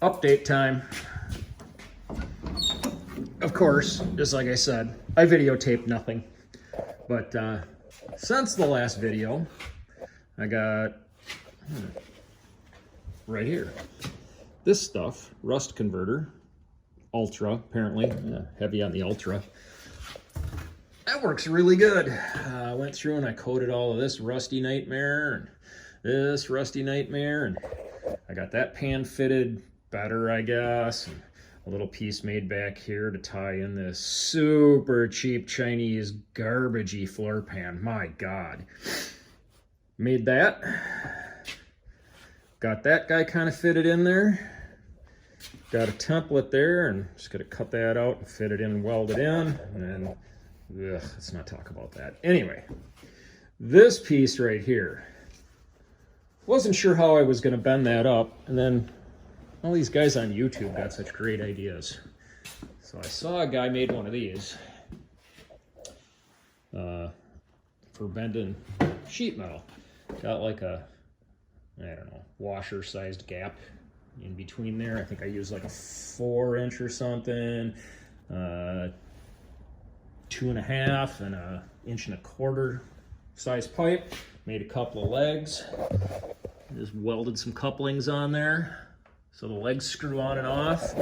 update time. Of course, just like I said, I videotaped nothing. But since the last video, I got right here this stuff, rust converter, ultra, apparently, heavy on the ultra. That works really good. I went through and I coated all of this rusty nightmare and this rusty nightmare, and I got that pan fitted better, I guess, and a little piece made back here to tie in this super cheap Chinese garbagey floor pan. My God. Made that. Got that guy kind of fitted in there. Got a template there, and just gonna cut that out and fit it in and weld it in, and then, let's not talk about that. Anyway, this piece right here, wasn't sure how I was gonna bend that up, and then all these guys on YouTube got such great ideas. So I saw a guy made one of these for bending sheet metal. Got like a, I don't know, washer-sized gap in between there. I think I used like a 4-inch or something, 2.5 and a 1.25 inch size pipe. Made a couple of legs. Just welded some couplings on there so the legs screw on and off.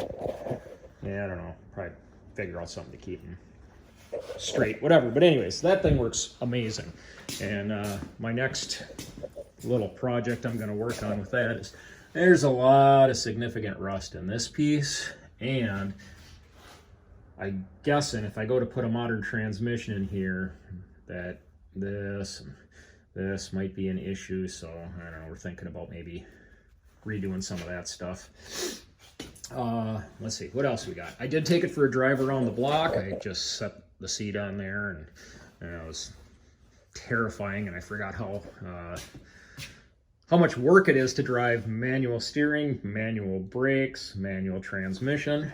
Yeah, I don't know. Probably figure out something to keep them straight, whatever. But anyways, that thing works amazing. And my next little project I'm going to work on with that is, there's a lot of significant rust in this piece, and I'm guessing if I go to put a modern transmission in here, that this might be an issue. So I don't know, we're thinking about maybe redoing some of that stuff. Let's see, what else we got? I did take it for a drive around the block. I just set the seat on there, and it was terrifying, and I forgot how much work it is to drive manual steering, manual brakes, manual transmission.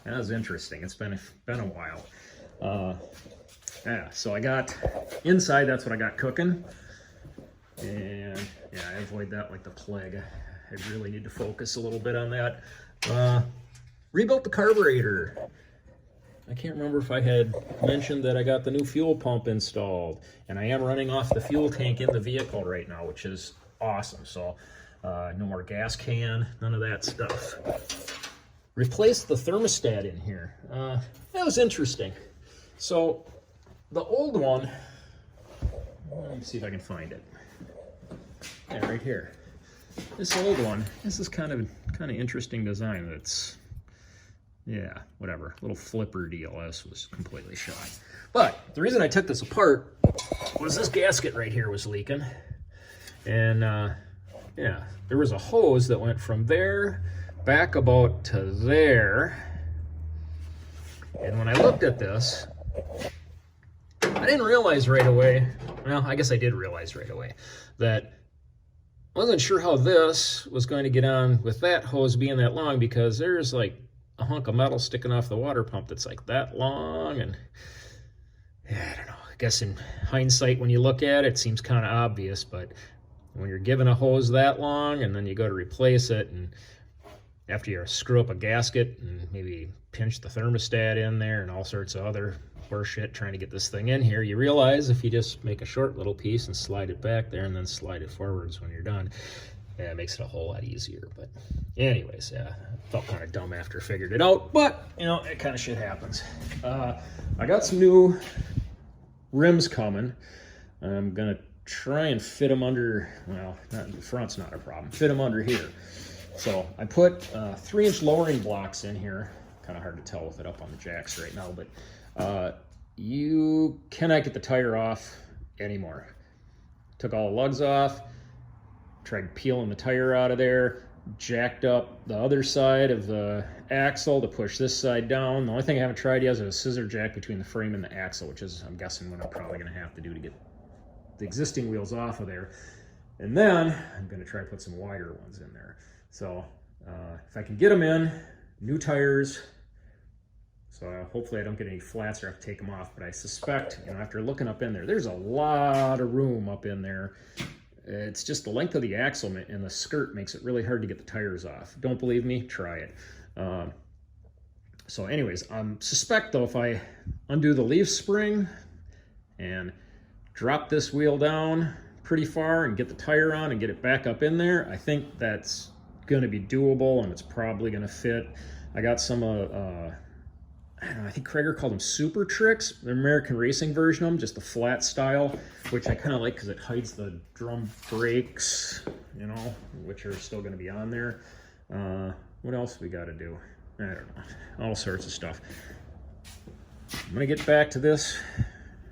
That was interesting. It's been a while. Yeah, so I got inside, that's what I got cooking. And yeah, I avoid that like the plague. I really need to focus a little bit on that. Rebuilt the carburetor. I can't remember if I had mentioned that I got the new fuel pump installed, and I am running off the fuel tank in the vehicle right now, which is awesome. So no more gas can, none of that stuff. Replaced the thermostat in here. That was interesting. So the old one, let me see if I can find it. Yeah, right here. This old one, this is kind of interesting design. That's, yeah, whatever, little flipper deal. This was completely shot. But the reason I took this apart was this gasket right here was leaking. And yeah, there was a hose that went from there back about to there. And when I looked at this, I didn't realize right away, well, I guess I did realize right away, that I wasn't sure how this was going to get on with that hose being that long, because there's like a hunk of metal sticking off the water pump that's like that long. And yeah, I don't know, I guess in hindsight when you look at it, it seems kind of obvious, but when you're given a hose that long and then you go to replace it, and after you screw up a gasket and maybe pinch the thermostat in there and all sorts of other horseshit trying to get this thing in here, you realize if you just make a short little piece and slide it back there and then slide it forwards when you're done, yeah, it makes it a whole lot easier. But anyways, yeah, felt kind of dumb after I figured it out, but you know, that kind of shit happens. I got some new rims coming. I'm gonna try and fit them under, well, not, the front's not a problem, fit them under here. So I put 3-inch lowering blocks in here. Kind of hard to tell with it up on the jacks right now, but you cannot get the tire off anymore. Took all the lugs off, tried peeling the tire out of there, jacked up the other side of the axle to push this side down. The only thing I haven't tried yet is a scissor jack between the frame and the axle, which is, I'm guessing, what I'm probably going to have to do to get the existing wheels off of there. And then I'm going to try to put some wider ones in there. So if I can get them in, new tires, so hopefully I don't get any flats or have to take them off, but I suspect, you know, after looking up in there, there's a lot of room up in there. it's just the length of the axle and the skirt makes it really hard to get the tires off. Don't believe me? Try it. So anyways, I suspect though if I undo the leaf spring and drop this wheel down pretty far and get the tire on and get it back up in there, I think that's going to be doable and it's probably going to fit. I got some, I don't know, I think Krager called them Super Tricks, the American racing version of them, just the flat style, which I kind of like because it hides the drum brakes, you know, which are still going to be on there. What else we got to do? I don't know, all sorts of stuff. I'm going to get back to this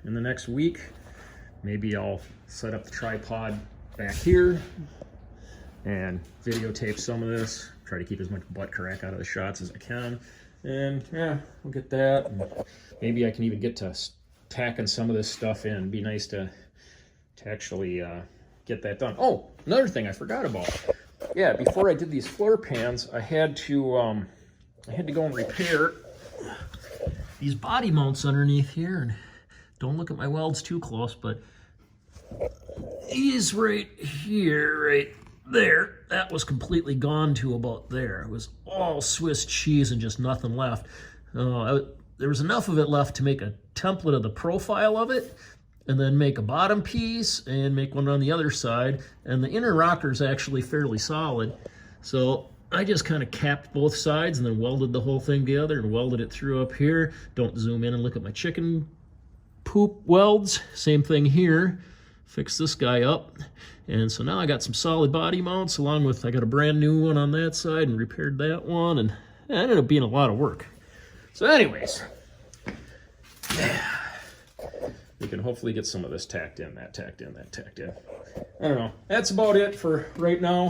in the next week. Maybe I'll set up the tripod back here and videotape some of this. Try to keep as much butt crack out of the shots as I can. And yeah, we'll get that. And maybe I can even get to tacking some of this stuff in. It'd be nice to actually get that done. Oh, another thing I forgot about. Yeah, before I did these floor pans, I had to go and repair these body mounts underneath here. And don't look at my welds too close, but these right here, right there, that was completely gone to about there. It was all Swiss cheese and just nothing left. There was enough of it left to make a template of the profile of it, and then make a bottom piece and make one on the other side. And the inner rocker is actually fairly solid. So I just kind of capped both sides and then welded the whole thing together and welded it through up here. Don't zoom in and look at my chicken poop welds. Same thing here. Fix this guy up. And so now I got some solid body mounts along with, I got a brand new one on that side and repaired that one. And it ended up being a lot of work. So anyways, yeah, we can hopefully get some of this tacked in, that tacked in, that tacked in. I don't know. That's about it for right now.